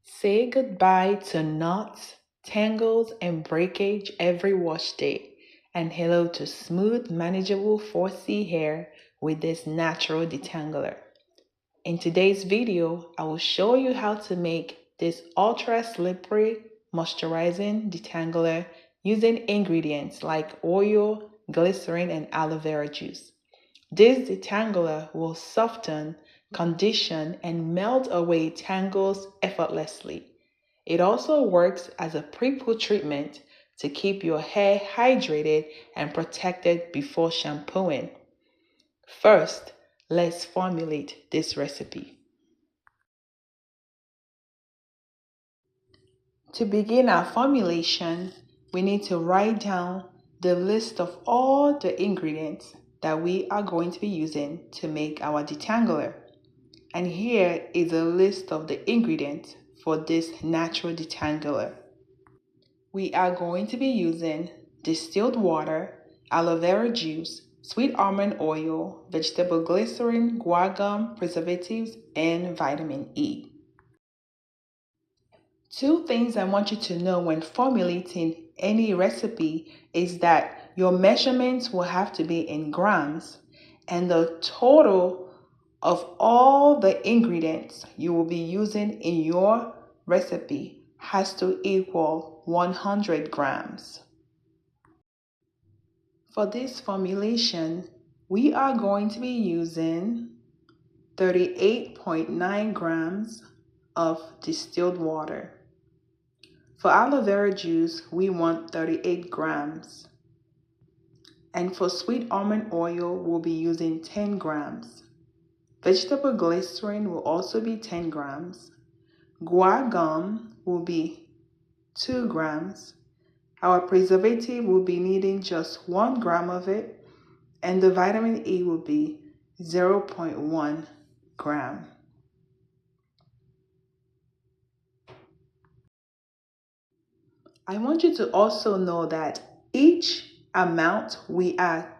Say goodbye to knots, tangles, and breakage every wash day, and hello to smooth, manageable 4C hair with this natural detangler. In today's video, I will show you how to make this ultra slippery moisturizing detangler using ingredients like oil, glycerin, and aloe vera juice. This detangler will soften, condition, and melt away tangles effortlessly. It also works as a prepoo treatment to keep your hair hydrated and protected before shampooing. First, let's formulate this recipe. To begin our formulation, we need to write down the list of all the ingredients that we are going to be using to make our detangler. And here is a list of the ingredients for this natural detangler. We are going to be using distilled water, aloe vera juice, sweet almond oil, vegetable glycerin, guar gum, preservatives, and vitamin E. Two things I want you to know when formulating any recipe is that your measurements will have to be in grams, and the total of all the ingredients you will be using in your recipe has to equal 100 grams. For this formulation, we are going to be using 38.9 grams of distilled water. For aloe vera juice, we want 38 grams. And for sweet almond oil, we'll be using 10 grams. Vegetable glycerin will also be 10 grams. Guar gum will be 2 grams. Our preservative will be needing just 1 gram of it. And the vitamin E will be 0.1 gram. I want you to also know that each amount we are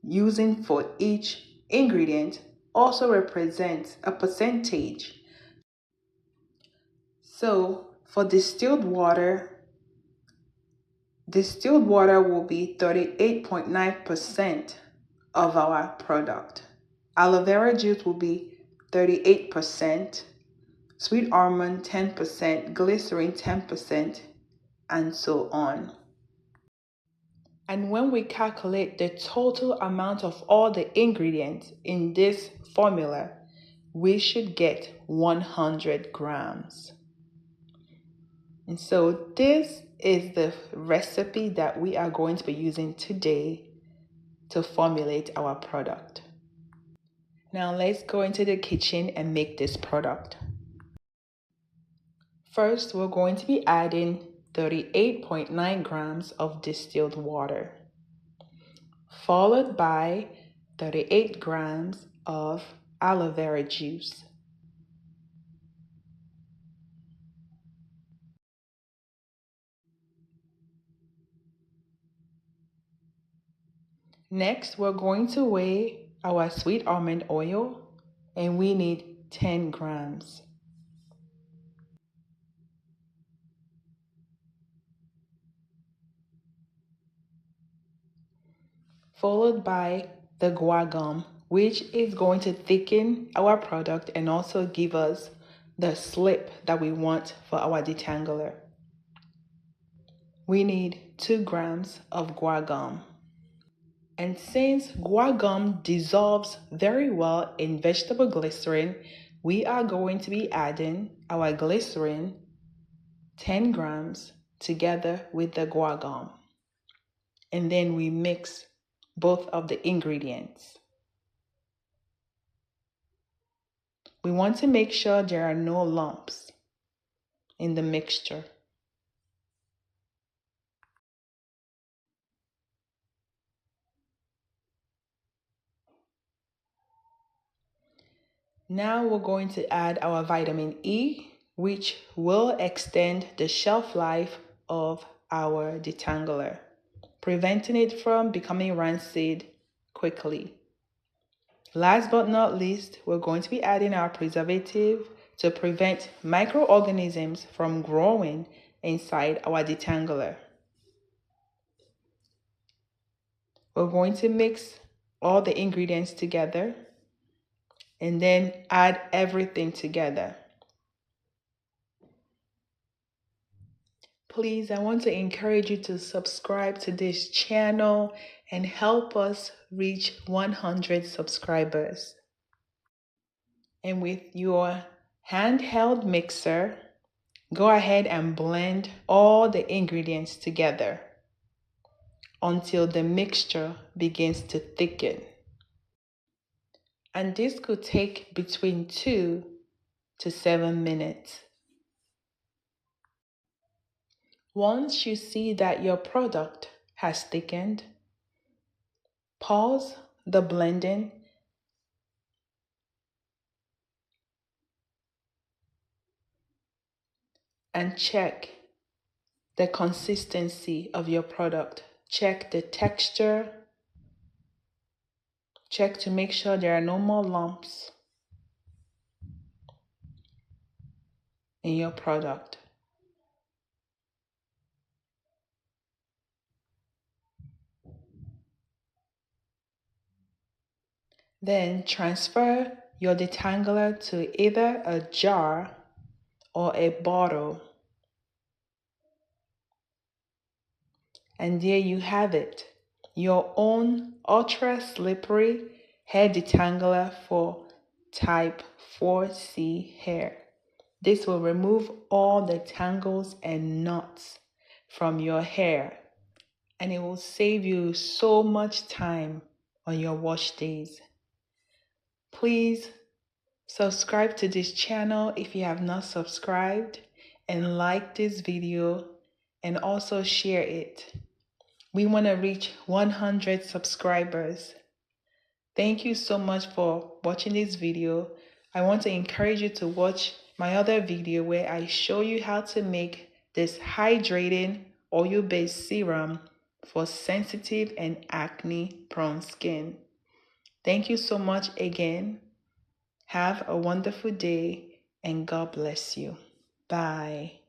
using for each ingredient also represents a percentage. So for distilled water will be 38.9% of our product. Aloe vera juice will be 38%, sweet almond 10%, glycerin 10%, and so on. And when we calculate the total amount of all the ingredients in this formula, we should get 100 grams. And so this is the recipe that we are going to be using today to formulate our product. Now let's go into the kitchen and make this product. First, we're going to be adding 38.9 grams of distilled water, followed by 38 grams of aloe vera juice. Next, we're going to weigh our sweet almond oil, and we need 10 grams. Followed by the guar gum, which is going to thicken our product and also give us the slip that we want for our detangler. We need 2 grams of guar gum. And since guar gum dissolves very well in vegetable glycerin, we are going to be adding our glycerin, 10 grams, together with the guar gum. And then we mix both of the ingredients. We want to make sure there are no lumps in the mixture. Now we're going to add our vitamin E, which will extend the shelf life of our detangler, preventing it from becoming rancid quickly. Last but not least, we're going to be adding our preservative to prevent microorganisms from growing inside our detangler. We're going to mix all the ingredients together and then add everything together. Please, I want to encourage you to subscribe to this channel and help us reach 100 subscribers. And with your handheld mixer, go ahead and blend all the ingredients together until the mixture begins to thicken. And this could take between 2 to 7 minutes. Once you see that your product has thickened, pause the blending and check the consistency of your product. Check the texture. Check to make sure there are no more lumps in your product. Then transfer your detangler to either a jar or a bottle. And there you have it, your own ultra slippery hair detangler for type 4C hair. This will remove all the tangles and knots from your hair, and it will save you so much time on your wash days. Please subscribe to this channel if you have not subscribed, and like this video and also share it. We want to reach 100 subscribers. Thank you so much for watching this video. I want to encourage you to watch my other video where I show you how to make this hydrating oil-based serum for sensitive and acne-prone skin. Thank you so much again. Have a wonderful day and God bless you. Bye.